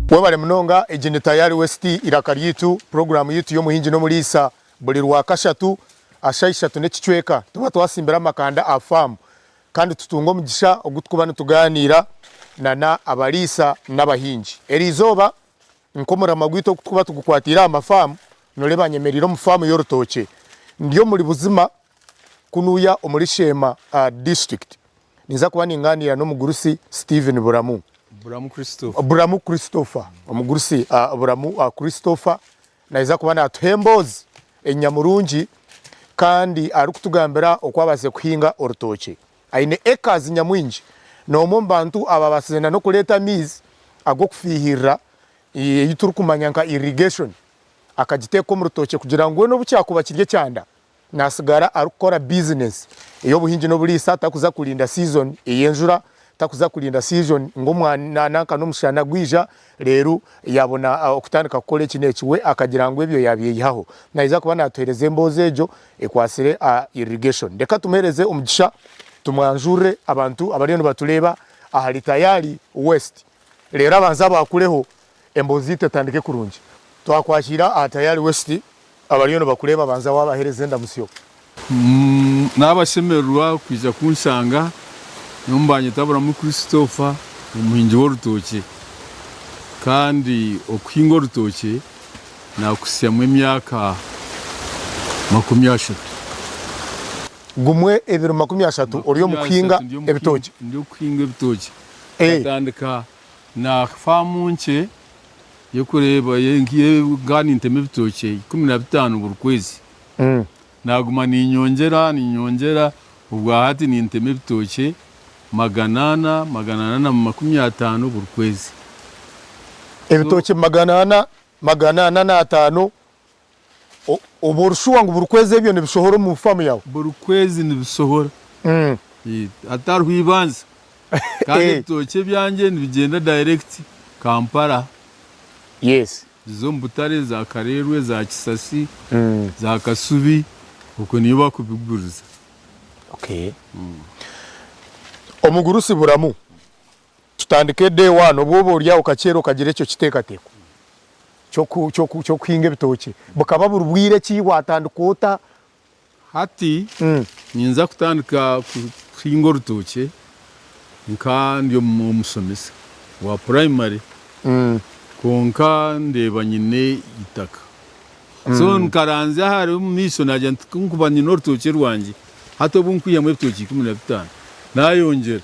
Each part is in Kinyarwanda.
Wabale mnonga ejene tayari westi irakari yitu programu yitu yo muhinji no mulisa buli rwakashatu ashaishatu n'ekicweka tuba twasimbira amakanda afamu kandi tutungo mugisha ogutubana tuganira na abalisa n'abahinji erizoba nkomora magwito kuba tugukwatira amafamu noleba nyemeriro mu famu y'orutoke ndiyo muri buzima kunuya omurishema district niza kuba ninganira no mugurusi Steven Buramu Christopher omugurusi Buramu Christopher naiza kuba natuhembozi enyamurungi kandi ari kutugambira okwabaze kuhinga orutoke aine ekazi nyamwinji no mumbantu ababasena no kuleta mizi ago kufihira yituru kumanyanka irrigation akagiteko mu rutoke kugira ngo no bucyakuba kirye cyanda nasigara arukora business iyo buhinji no bulisa takuza kulinda season eyenjura takuza kulinda season ngomwana nanka no mushana gwija rero yabona okutandika gukora ekinekiwe akagira ngo ebyo yabiyehaho naiza kuba natuhereze emboze ejo ekwasire irrigation ndeka tumuhereze umugisha tumwanjure abantu abariyo batuleba ahali tayari west rero abanza bakureho embozi tetandike kurungi twakwashira tayari west abariyo bakureba abanza wabahereze ndamusyo nabashemerwa kwiza kunsanga numbanye tabura mu Christopher umuhinji w'urutoke kandi okuhinga urutoke nakusyamwe emyaka 30 gumwe ebiro 30 oriyo mukinga ebitoke ndio kuhinga ebitoke atandika na famu nche yo kureba yengiye gani nteme ebitoke 15 buri kwezi naguma ninyongera ubwo hati ni nteme ebitoke 850 buri kwezi ebitoke 850 oburushuwa ngo buri kwezi ebyo nibishohora mu famu yawe buri kwezi nibisohora atarwibanza kandi ebitoke byanjye nibigenda direct Kampala yes zo mbutare za Karerwe za Kisasi za Kasubi uko niyo bakubiguriza okay omugurusi Buramu tutandike day 1 obobo lya ukachero kagire cyo kitekateko cyo kuhinga ebitoke bukaba burubwire ki watandukota hati ninza kutandika kuhinga urutoke nka ndiyo musomesa wa primary konka ndeba nyine itaka so nkaranze hari umiso najya nkubanye n'urutoke rwanjye hato bunkuye mu ebitoke 15 nayongera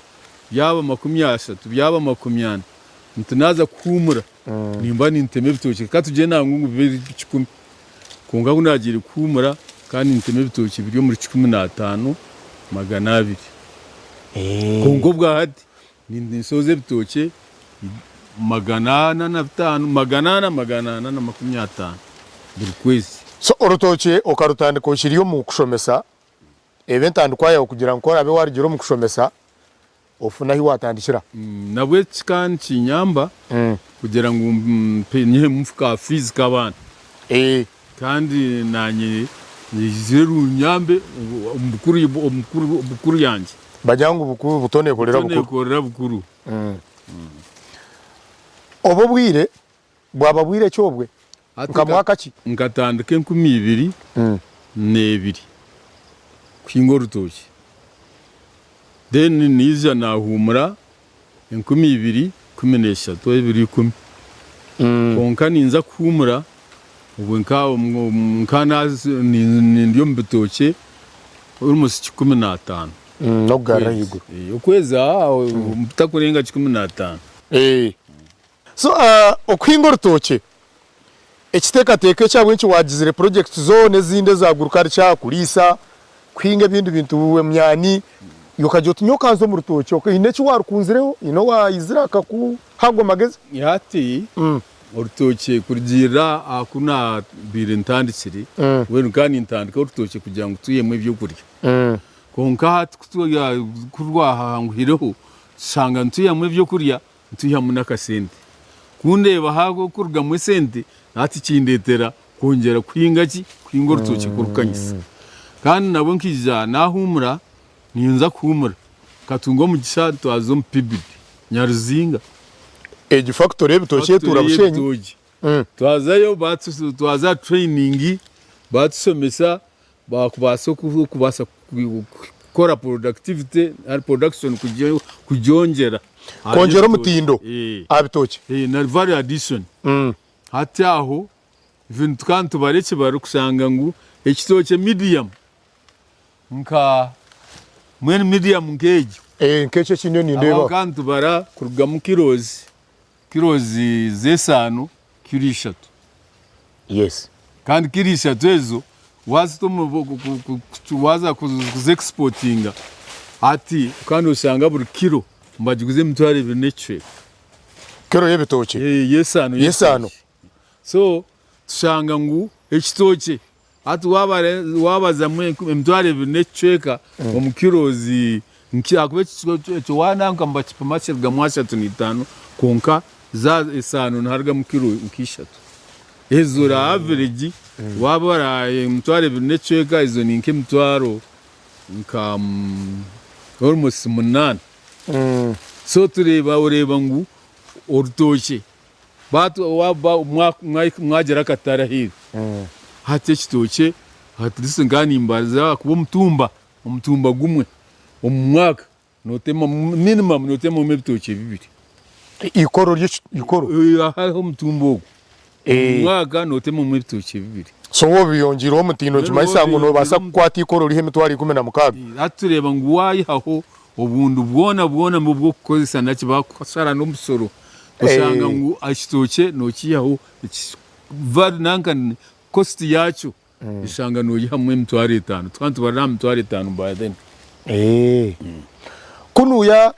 byaba 30 byaba 20 ntunaza kumura nimba ninteme ebitoke katuje nangu bibiri 10 konga kunagire kumura kandi ninteme ebitoke biri muri 15 200 kongo bwa hati ninsoze ebitoke 850 buri kwezi so orutoke okarutandika oshiriyo mu kushomesa eventandikwaye okugira ngo abe warigiro mu kushomesa ofuna hi watandikira nabwe kikani kinyamba kugira ngo penye mufuka fees kabana kandi nanye niziru nyambe umukuru yanje bajangu bukuru butone kolera bukuru obo bwire bwaba bwire cyobwe nkamwaka ki ngatandike 2022 kuhinga urutoke then niza nahumura 2013 konka ninza kumura ubwo nkana ndiyo mbitoke urumusi 15 no garahigo ukweza mutakurenga 15 so okuhinga urutoke ekitekateke cyabwe cyo wagizire project zone zinde zagurukari cya kulisa kuhinga ibindi bintu wemyani yokaje tunyokanzo mu rutoke okine cyo warukunzireho ino wayiziraka ku hago mageze yati urutoke kurgira akuna bire ntandikiri wenu kandi ntandika urutoke kugira ngo tuyemo ibyo kurya konka kutuya kurwaha nguhireho sanga ntuyamo ibyo kurya ntuyamo nakasente kundeba hago kurga mu sente ati kindetera kongera kuhinga urutoke kurukanyisa kandi nabo nkija nahumura ninza kumura katungo mu gishato azo mpibidi nyaruzinga egi factory y'ebitoki turabushenyi twazayo twaza training batusomesa bakubasa gukora productivity and production kugyongera kongera umutindo abitoki na value addition hati aho ibintu kandi tubareke barukusanga ngo ekitoke medium nka mwene medium ngejo nk'ekyo kinyoni ndeba kandi tubara kuruga mu kirozi zesano kiri 3 yes kandi kiri 3 ezo waza kuzexportinga ati kandi usanga buri kilo mbagiguze mutware binecwe kero y'ebitoki yesano so tushanga ngu ekitoke ati wabaza mutware binecweka omukirozi nkakube cyo wananka mbachipa macherga mwasha 5 konka za esano nharga mukiro nkishatu ezura average wabara mutware binecweka izo ninke mutwaro nka almost 8 so ureba ngu orutoke batu waba mwagera katara hiri hati ekitoke hati lisingani imbaza kuba umutumba gumwe umwaka notema minimum notema mebitoke 2 ikoro aho mutumbo umwaka notema mebitoke 2 so wo biyongiro umutindo kimaisa ngo no basa kwati ikoro rihe mitwari 16 atureba ngo wayi aho obundu bwona mu bwo kukozesa naki bakosara no musoro usanga ngo ashitoke nokiyaho vari nanka cost yacho isanga no yihamwe mitwari 5 twantu barama mitwari 5 by then kunuya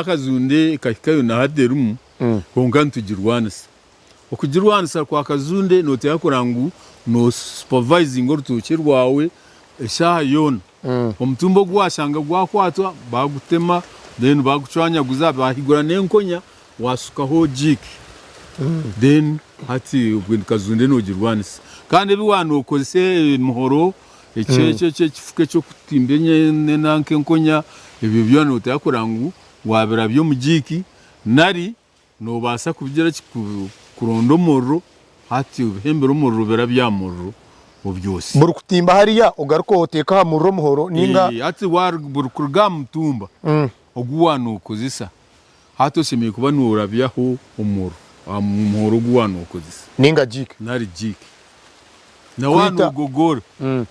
kajunde kahikayo na haderumu kongan tujirwanisa okujirwanisa kwa kazunde note yakorangu no supervising orutoke rwawe eshaha yona omutumbo gwashanga gwakwatwa bagutema then bagucwanya guza bahigura nenkonya wasukaho jiki then hati ubwo kazunde no jirwanisa kandi biwano kozese muhoro echeche kifuke cyo kutimbenye nanke nkonya ibyo byano utayakorangu wabera byo mujiki nari no basa kubyera kurondomoro hati ubihembero umurro bera byamurro obyose buri kutimba hariya ugaruko oteka hamurro muhoro ninga hati war buri kurga mutumba ogwano ukozisa hato shimiye kuba nurabyaho umurro muhoro gwano ukozisa ninga jiki nari jiki na wanu gogoro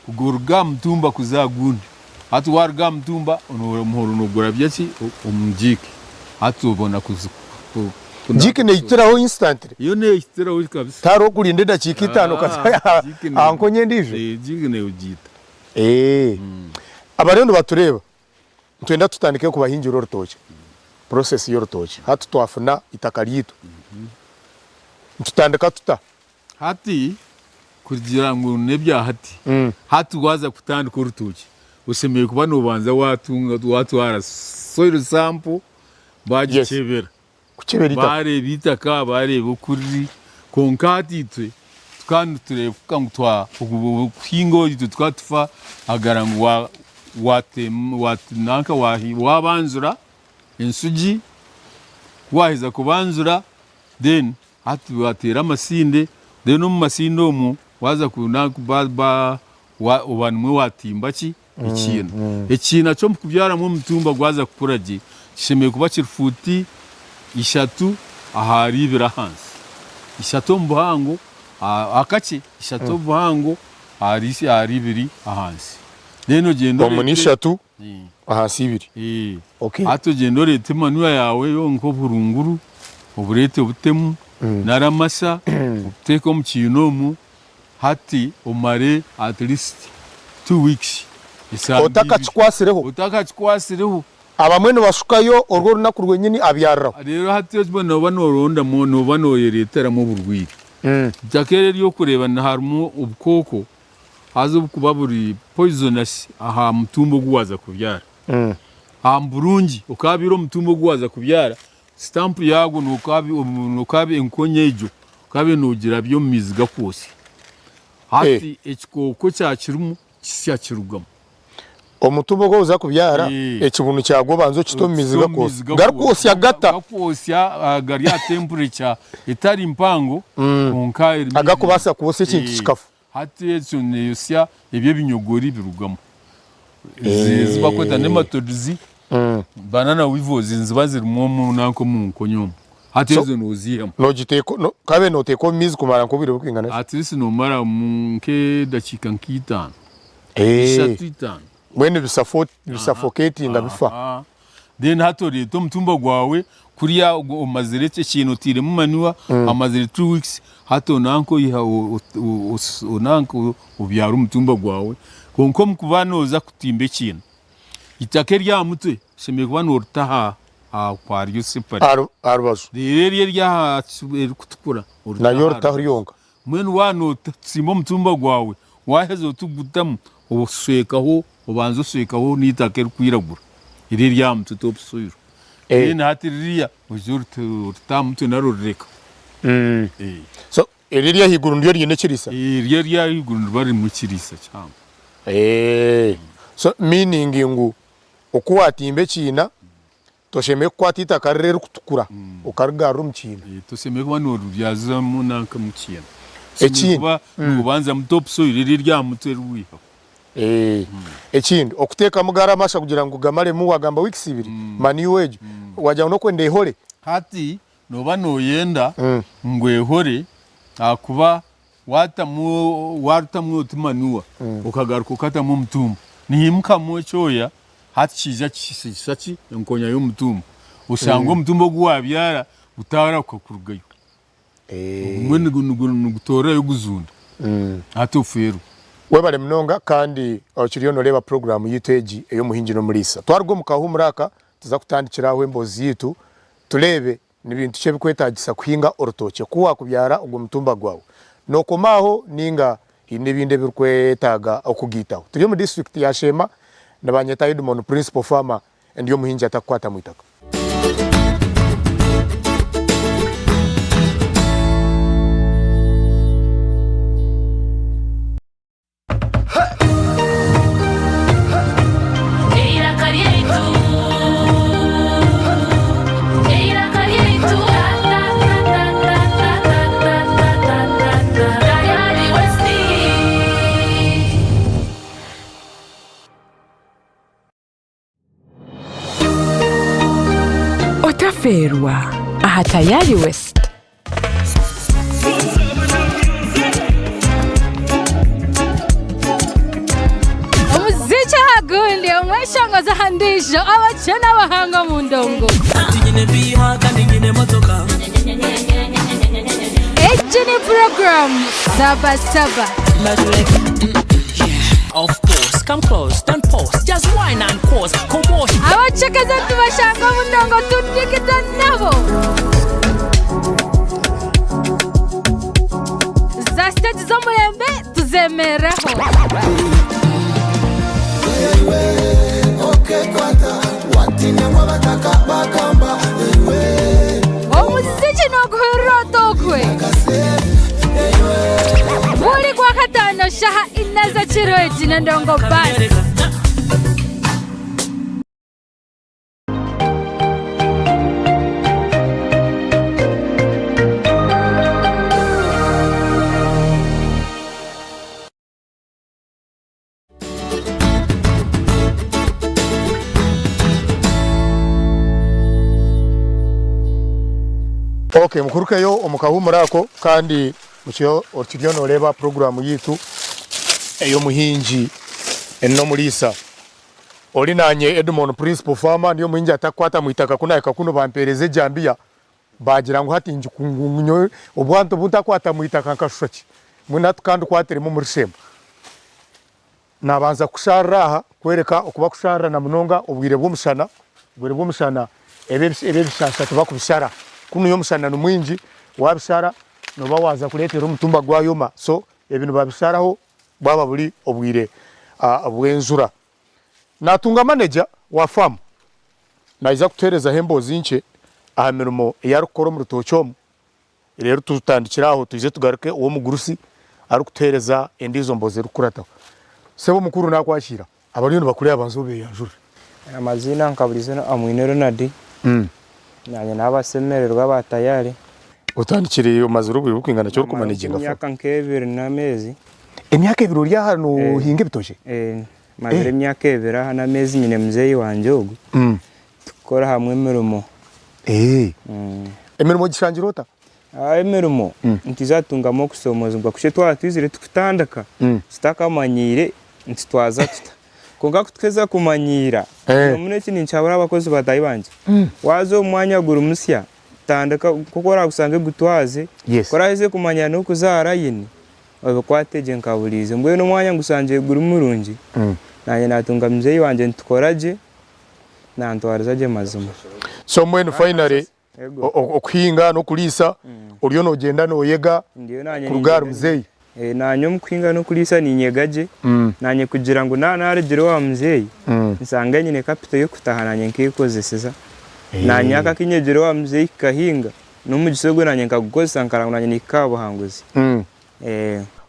kugurga mtumba kuzagundi hatu warga mtumba umuhoro nogora byaki umujiki hatu ubona jiki ne itiraho instantly iyo ne itiraho kabisa taro kurinde dakika 5 kaza ankonye ndije jiki ne ugita abarendo batureba twenda tutandike ku bahingira urutoke process y'urutoke hatu twafuna itakarito tutandika hati kugira ngo nebya hati waza kutandika urutoke usemeye kuba nubanza watwara soil sample bagikebera bare bitaka bare bukuri konkati twe kandi tureka ngutwa kuhingo twatfa agarango watinanka wabanzura insugi wahiza kubanzura then hati watera amasinde then mu masindo mu waza kunaka ubanwe watimba ki ikintu cyo kubyara mu mutumba gwaza kukurage shemeye kuba kirfuti 3 ahari birahansi 3 mbuhango akace 3 mbuhango ari 2 ahansi neno gendo mu 3 ahasi 2 okay hato gendo lete manuya yawe yo nko burunguru uburete butemu naramasa uteko mu kinomu hati umare at least 2 weeks utakachikwasireho abamwene bashukayo orwo runakurwe nyini abyarra rero hati bano banoronda no banoyeretera mu burwiri jakere ryo kureba na harimo ubukoko hazo kubaburi poisonous aha mutumbo gwaza kubyara amburungi ukabiro mutumbo gwaza kubyara stamp yago nukabi enkonyejo kabe nugira byo miziga kose hati ekikoko cyakirimu kisyakirugamo omutumba go uza kubyara ekibunu cyago banzo kitomiziga kose garukosya gata gakosya gari ya temperature itari mpango konka agakubasa kubose ikintu kikafu hati etso neyosya ebyo binyogori birugamo ziba kweta nematods banana wivozi nziba zirimo mu nanko mu nkonyomo hati ezo noziyemo no giteko no kabe no teko mizi kumara nko biri bukingana at least no mara nke dakika nkitano shatitano mwene bisafocate ngabifa then hatori to mtumba gwawe kuriya omaziretse kintu tire mu manuwa amazire 2 weeks hato nanko yiha onanko ubyara umutumba gwawe konko mukubanoza kutimbe kintu itake rya mutwe sheme kubano urtaha aquario separe arbazo rero rya kutukura na yortaho ryonga mwene wano tsimo mutumba gwawe wahezo tugutamu ubuswekaho ubanza uswekaho nitake kwiragura iri rya mutwe topsuyiro ene hatiriya urtamutwe naroreka so iri rya higuru ndiyo ryene kirisa iri rya higuru bari mu kirisa cyangwa so meaning ngu okuwatimbe kina tosheme kwatita karere kutukura ukargaru mkina tosheme kwa no rubyaza munanka mukina ekindi ubanza mutopsuyiro iri rya mutwe ruwiha ekindi okuteka mugara masha kugira ngo gamale mu wagamba weeks 2 mani weje wajya no kwende ihore hati noba no yenda ngwehore akuba watamu tumanuwa ukagaruka ukata mu mutumba nihimuka mu cyoya hati kiza kisaki nkonya yo mutumba usanga umutumba gwabyara utara kukurugayo mwene gutora yo guzunda hati uferu webale mnonga kandi okiriyo no leba program yiteji eyo muhinji no mulisa twargo mukahumuraka tuza kutandikiraho embozi yitu tulebe nibintu cye bikwetagisa kuhinga orotoke kuwa kubyara ubwo mutumba gwawe no komaho ninga inebinde bikwetaga okugitaho turi mu district ya Shema nabanyeta Edmond principal farmer ndiyo muhinji atakwata mwitaka Otaferwa aha Tayari West. Omuziki hagundi omweshongoza handisho abachana bahanga mu ndongo ejini program Saba Saba. Of course, come close, don't pause, just whine and pause, commotion. Abachakaza tubashanga mu ndongo tudikita nabo za stage zo mulembe tuzemeraho omuziki noguhurotokwe buli kwa katano shaha inaza chiro ejina ndongo basi okay mukuruka yo omukahumurako kandi mukiyo okiriyo no leba program yitu eyo muhinji enno mulisa olinanye Edmond principal farmer ndiyo muhinji atakwata mwitaka kunayika kuno bampereze jambia bagira ngo hati njikungunyo obwanto butakwata mwitaka nkashaki muna tukandi kwatere mu murishema nabanza kusharaha kwereka okuba kushara na munonga obwire bw'umushana ebe bishasha tubakubishara kuno yo mushana no mwinji wabishara no bawaza kuletera umutumba gwayoma so ebintu babisharaho baba buri obwire abwenzura natunga manager wa farm naiza kutereza hembo zinche ahamirimo yarukoro mu rutochomo rero tutandikiraho tuze tugaruke uwo mugurusi ari kutereza endizo mboze rukurata sebo mukuru nakwashira abariyo bakuriye abanzobe yanjura amazina nkabulizana amwine Ronald nanye n'abasemererwa batayari utandikiriye umazuru buri kwingana cyo kumaniginga imyaka nk'ebiri n'amezi imyaka ebiri uri hano hinge bitoje mazire imyaka ebiri hano amezi nyine muzeyi wanje ugu tukora hamwe imirimo imirimo gishangirota imirimo ntizatungamo kusomozwa kushe twatwizire tukutandaka sitakamanyire ntitwaza tuta konga kutweza kumanyira mune kini nchabura abakozi batayi banje wazo umwanya guru musya tandaka kokora gusange gutwaze koraheze kumanya no kuzara yini obakwateje nkabulize mbwe no mwanya ngusanje guru murungi nanye natunga mzeyi wanje ntukoraje nantwarizaje mazuma so mwene finally okuhinga no kulisa uriyo no genda no yega kurugara mzeyi nanyo mukwinga no kulisa ninyegaje nanye kugira ngo naregere wa mzeyi nsanga nyine capital yo kutahananye nkikozeseza nanye akakinyegere wa mzeyi kahinga no mugisogo nanye nkagukoza nkaranga nanye nikabuhanguzi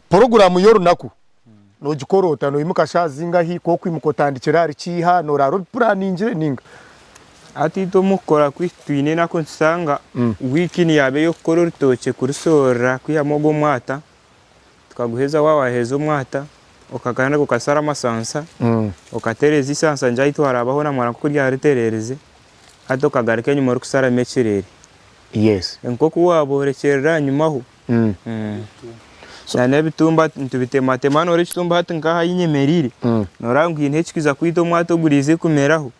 program yoru naku no gikorota no imukashazinga hiko kwimukotandikira ari kiha no raro planning ninga ati to mukora kwitwine nako nsanga wiki yabe yo kororitoche kurusora kwiyamogo mwata tukaguheza wawaheza umwata ukagana gukasara amasansa ukatereza isansa njayito harabaho namara kurya hariterereze hato kagarike nyuma rukusara mekirere enko kuwaborekerera nyumaho cyane bitumba ntubitema no rechitumba hatinka hayinyemerire norangiye ntekikiza kwito mwato gurize kumeraho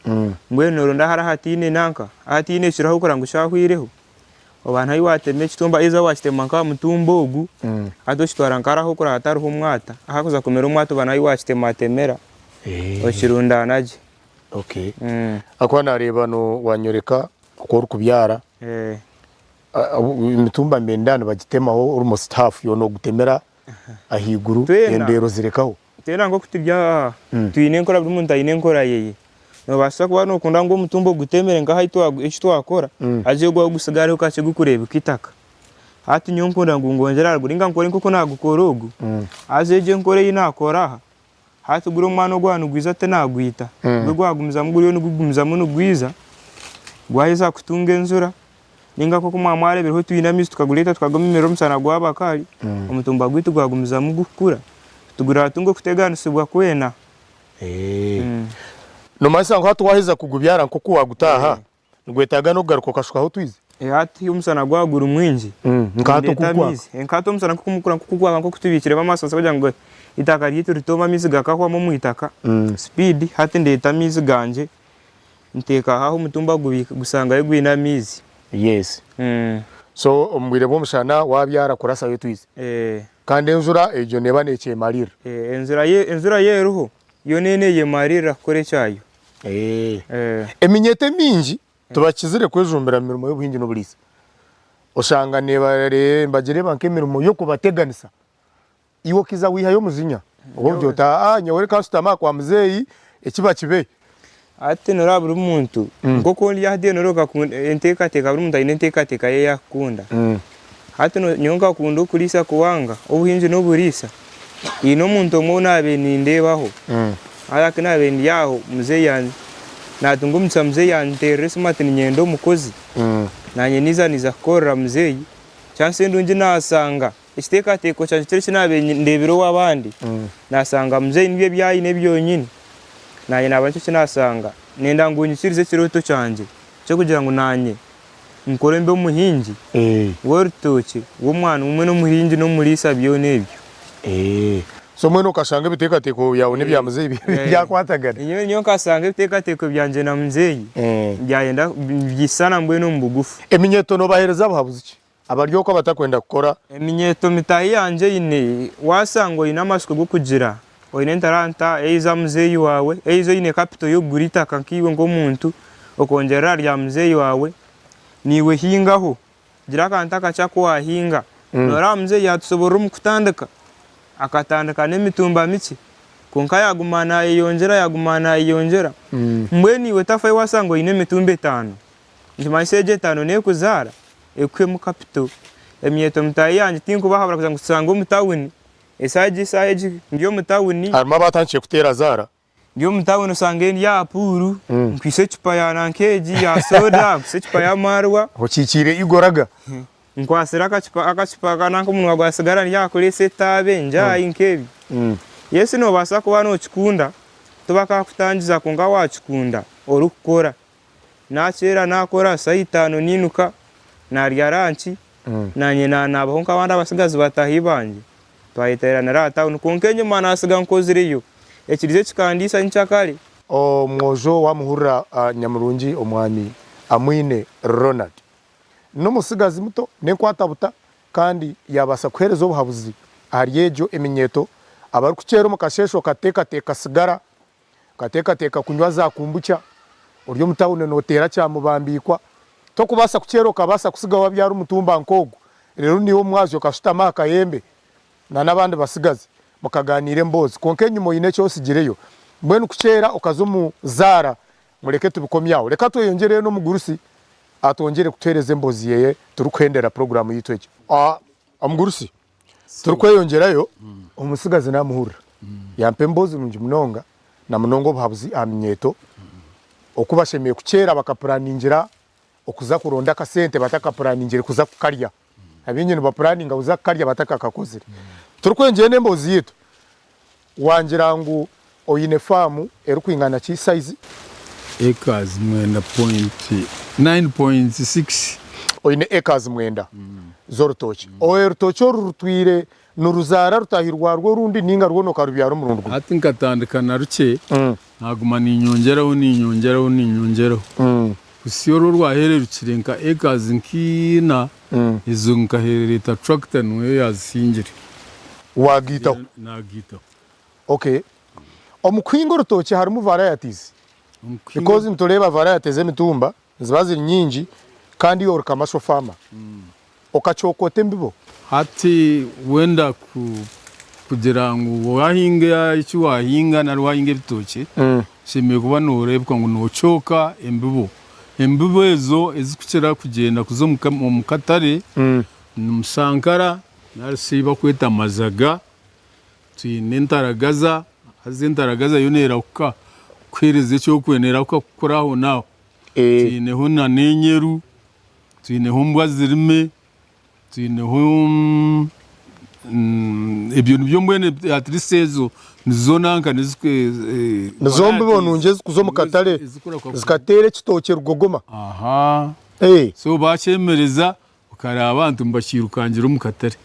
mbwe noronda hara hatine nanka hatine shiraho kuranga ushahwireho abantu ayi wateme kitumba iza wachitema nka mutumbo ugu hato shitwarankaraho kura hataruho umwata ahakuza kumera umwato bana ayi wachitema temera oshirundanaje akwana reba no wanyoreka ukora kubyara imitumba mbendano bagitemaho almost half yo no gutemera ahiguru endero zirekaho tera ngo kutibya twine nkora buri muntu ayine nkora yeye no basa kuba no kunda ngo mutumbo gutemere nga haito icyo akora aje gwa gusigara ukache gukureba kitaka hati nyonkunda ngo ngongera guringa nkore nkuko nagukorogu aje nkore yinakora hati guru mwana gwanu gwiza te nagwita gwagumza muguriyo nugumza muno gwiza gwaheza kutunga enzura ninga koko mwamware biriho twinamizi tukaguleta tukagoma imero musana gwabakari umutumba gwitu gwagumza mugukura tugura tungo kuteganisibwa kwena no masango hatu waheza kugubyara nkoko wagutaha ngwetaga no garuko kashukaho twize hati umusana gwagura umwinji nkato kukwa nkato umusana kukumukura nkukugwa nko kutubikire bamasansa bagira ngo itaka ryitu ritoma mizi gakahwa mu mwitaka speed hati ndeta mizi ganje nteka haho umutumba gusanga yegwina mizi so umwire bo mushana wabyara kurasa yo twize kandi enzura ejo neba neke marira enzura yeruho yo neneye marira kore cyayo eminyete minji tubakizire kwejumbira mirimo y'ubuhingi n'ubulisa ushanga nebare mbagire banke mirimo yo kubateganisa iwo kiza wiha yo muzinya ubwo byota nyawere customer kwa muzeyi ekiba kibe ate norabura umuntu ngoko yahdiye noroka enteka teka buri muntu ayinenteka teka ye yakunda hati nyonga kundo kulisa kuwanga ubuhinji n'uburisa ino muntu mo nabe nindebaho alaka nabe ndiyaho muzeyi yanjye natungumutsa muzeyi yanjye smart nyendo mukozi nanye niza korra muzeyi chance ndunje nasanga isteka teko cyane cyane nabe ndebiro wabandi nasanga muzeyi nibe byayine byonyine nanye nabantu kinasanga nenda ngunyikirize kiroto cyanje cyo kugira ngo nanye nkore mbe umuhingi worutoki wo mwana umwe no muhingi no murisa byo nebyo so mwene ukashanga biteka teko yawe nebya muzeyi byakwatagana nyo kasanga biteka teko byanje na muzeyi byayenda byisana mbwe no mbugufu eminyeto no bahereza bahabuze iki abaryo ko batakwenda gukora eminyeto mitayi yanje ine wasango ina mashiko go kugira oinentaranta eiza muzeyi wawe eizo ine capital yo gurita kankiwe ngo muntu okongera rya muzeyi wawe niwe hingaho gira kantaka cyako wahinga nora muzeyi yatusobora mukutandika akatandika n'emitumba miki konka yagumana yongera mbwe niwe tafaye wasango ine mitumba 5 ndimaseje 5 ne kuzara ekwe mu capital emyeto mutayi yanje tinko bahabura kuza ngusanga umutawuni esaji ngiyo mutawuni arma batangiye kutera zara ndio mtawe nosangeni ya puru nkwise chupa ya nankeji ya soda nkwise chupa ya marwa hokikire igoraga nkwasira akacupa kananko umuntu wagwasigara yakolese tabe nja inkebi Yesu no basa kuba no kikunda tubaka kutangiza kunga wakikunda orukukora nakera nakora saa 5 ninuka narya ranchi nanye nabaho nk'abandi abasigazi batahibanje twayiterana rata unukonkenye mana asiga nkoziriyo ekirize kikandisa nchakale omwojo wamuhurira Nyamurungi omwami Amwine Ronald n'umusigazi muto nenkwatabuta kandi yabasa kuhereza obuhabuzi ariyejo eminyeto abari kukyera mu kashesho kateka sigara kateka kunywa za kumbucha uryo mutawune notera cyamubambikwa to kubasa kukyero kabasa kusiga wabyara umutumba nkogo rero niwo mwazo kashitama akayembe na nabandi basigazi mukaganire mbozi konkenye moyine cyose gireyo mbwenu kukyera okazumu zara mureke tubikomyaho reka tuyongere no mugurusi atongere kutereze mbozi yeye turukwendera program yitweje amugurusi turukweyongerayo umusigazi namuhura yampe mbozi nungi munonga na munongo bhabuzi aminyeto okubashemeye kukyera bakapuraningira okuza kuronda kasente batakapuraningire kuza kukarya abinyene bapuraninga uza kukarya batakakakozire turukwengeye nembozi yitu wangirangu oyine famu erukwingana ki size acres 9.6 oyine acres 9 zorutoki oerutoki rutwire nuruzara rutahirwa rwo rundi ninga rwono karubyaro murundu ati nkatandikana ruke naguma ninyongeraho kusiyoro rwaherera ukirenka acres nkina izo nkaherereta tractor nwe yazingire wagitaho nagitaho okay omukwingo rutoki harimo varieties because ntoleba varieties emitumba zibazi nyingi kandi yo kamasho farmer okachokote mbibo hati wenda kugira ngo wahinga icyo wahinga na wahinga bitoki shimye kuba norebwa ngo nocoka embibo ezo ezikukira kugenda kuzo mu katare musankara narisiba kweta mazaga tuyine ntaragaza azintaragaza yonera uka kwereze cyo kwenera uka kukoraho naho tuyine hona nenyeru tuyine hombwa zirime tuyine ibyo nibyo mbwene atrisezo nizonanka nizikwe nizombe bonungeze kuzo mu katare zikatere kitoke rugogoma so bacemereza ukara abantu mbashyirukangira mu katare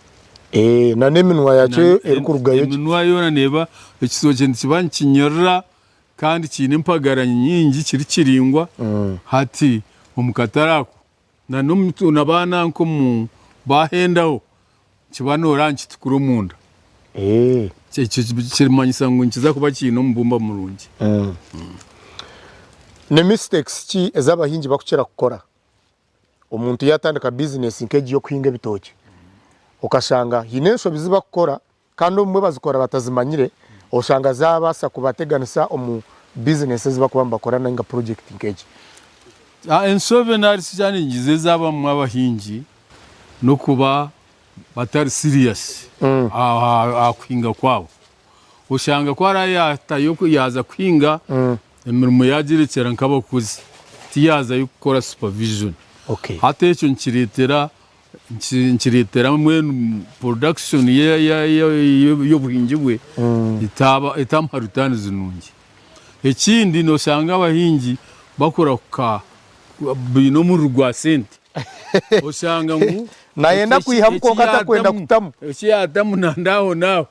na neminwa yace erikurugayo neminwa yona neba ikisoke ntibankinyora kandi kine impagara nyingi kiri kiringwa hati umukatarako na n'umutu nabana nko mu bahendaho kibanora nkitukuru munda kirmanyisa ngo nkiza kuba kino mbumba murungi ne mistakes ki ezabahingi bakukira gukora omuntu yatandika business nkeji yo kwinga bitoki ukashanga hinesho biziba gukora kandi umwe bazikora batazimanyire oshanga zabasa kubateganisa omu business ziba kuba bakorana nga project nkeji ensobe nari cyane ngize zaba mu abahingi no kuba batari serious akwinga kwabo ushanga kwara yatayo yaza kwinga emirimo yagirekera nkabakuzi tiyaza yo gukora supervision hata icyo nkiretera mwe production yo buhingi bwe itamparutani zinungi ekindi no shanga abahingi bakora bino mu rwa sente ushanga ngo nayenda kwihamuko kata kwenda kutamu cyatamu nandaho naho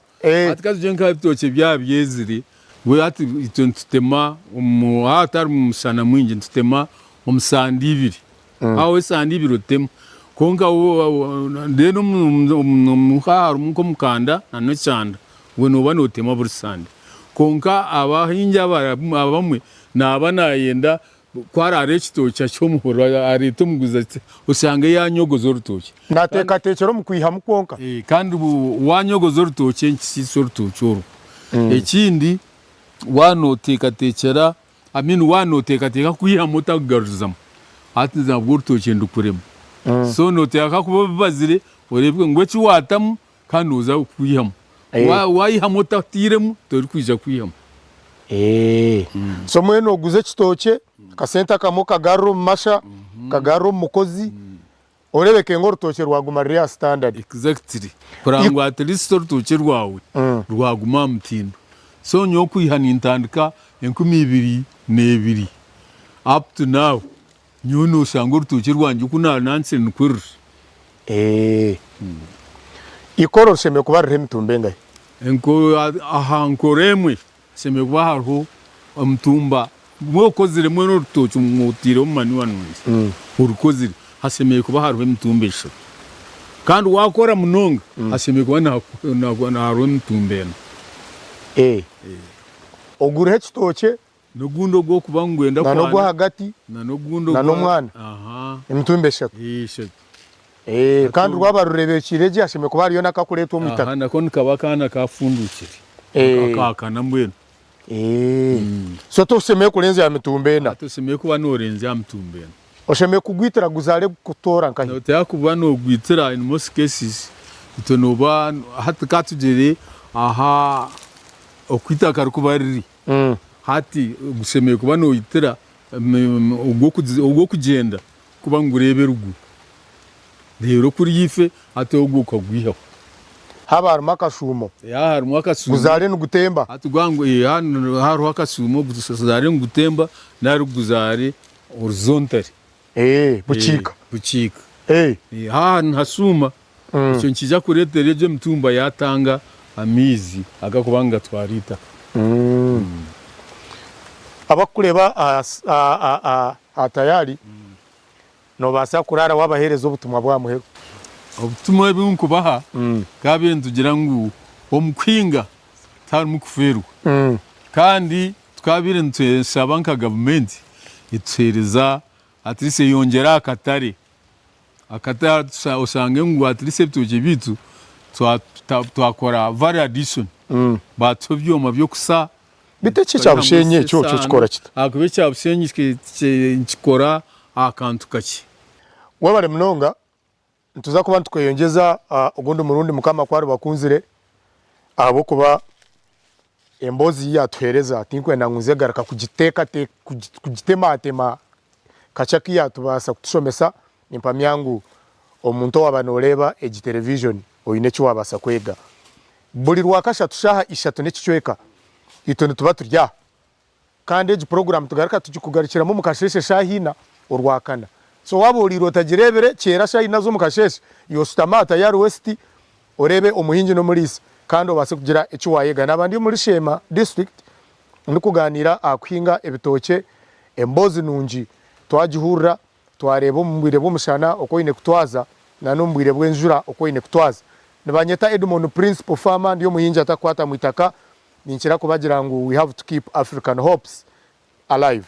atikaje nkabitoke byabyezire we ati itutema umuhatar musana mwinje tutema umusandi ibiri aho sandi ibiri utema konka ndeno muharu muko mukanda nano cyanda we no bano utema bursandi konka abahinja abamwe nabana yenda kwarare kitoki cyo muhoro arito muguza usanga yanyogozo rutoki nateka tekero mukwihamu konka kandi wanyogozo rutoki nkisi rutoki ekindi wanoteka tekera wanoteka kwihamu tagaruzamo atiza bwurutoki ndukurema so noteka kuba bazire urebwe ngo ki watamu kandi uza kwihamu wayihamu tatiremu tori kwija kwihamu So mwene oguze kitoke kasenta kamo kagaro masha kagaro mukozi orebeke ngo rutoke rwaguma rya standard. Exactly. Kurangwa at least rutoke rwawe rwaguma mutindo. So nyo kwihana intandika 2022 up to now nyono shango rutoke rwanje kuna nanse nkwir. Ikoro sheme kuba remitumbe ngai. Enko aha nkoremwe sheme kuba hariho omutumba mwokozire mweno rutoke mutire omani wanunzi. Urukozire hasemeye kuba hariho emitumba eshatu. Kandi wakora munonga hasemeye kuba na hariho emitumbeno. Ogure kitoke nogundo gwo kuba ngwenda kwa nogwo hagati na nogundo na nomwana. Emitumba eshatu. Kandi rwabarurebekire hasheme kuba hariyo nakakuleto omutaka. Nako nikaba kana kafundukire. Akakana mbwenu. So tosemeye kurenza ya mitumbena. Tosemeye kuba norenza ya mitumbena. Osheme kugwitira guzare kutora nkahi. Notaya kuba no gwitira in most cases itonoba hati katugere aha okwita karukubariri. Hati gusemeye kuba no yitira ubwo kugenda kuba ngurebe rugu. Rero kuri yife ate oguka gwiho. Haba harimo akasumo. Harimo akasumo. Guzare n'ugutemba. Atugwango haro akasumo guzare n'ugutemba nari guzare horizontal. Buchika. Buchika. Hasuma. Icyo nkija kuretere je mtumba yatanga amizi agakubanga twarita. Abakureba atayari no basa kurara wabahereza ubutumwa bwa muhego. Obutumwa bw'unkubaha kabire ntugira ngo omukwinga tari mukuferwa. Kandi twabire ntwesaba nka government itsereza at least yongera akatare usange ngo at least bitoje bitu twakora vari addition bato byoma byo kusa biteke cyabushenye cyo kikora kita akube cyabushenye kikora akantu kaki wabare mnonga ntuza kuba tweyongeza ugundi murundi mukama kwari bakunzire abo kuba embozi yatwereza tinkwe nanguze garaka kugitema kachaki yatubasa kutushomesa impamya yangu omuntu wabanoreba television oyine cyo wabasa kwega buri rwakasha tushaha ishatu n'ikicweka itone tuba turya kandi egi program tugaraka tugikugarikiramo mukasheshe shahina urwakana so waburi rotagirebere cyera shahina zo mukasheshe yo stamata ya West orebe umuhingi no murisa kandi obase kugira icyo wayega nabandi muri Shema district ndikuganira akwinga ebitoke embozi nunji twagihurira twareba umubire bw'umushana okoine kutwaza na numbwire bw'enjura okoine kutwaza nibanyeta Edmond Principal Farmer ndiyo muhinji atakwata mwitaka ninkira kubagira ngo we have to keep African hopes alive.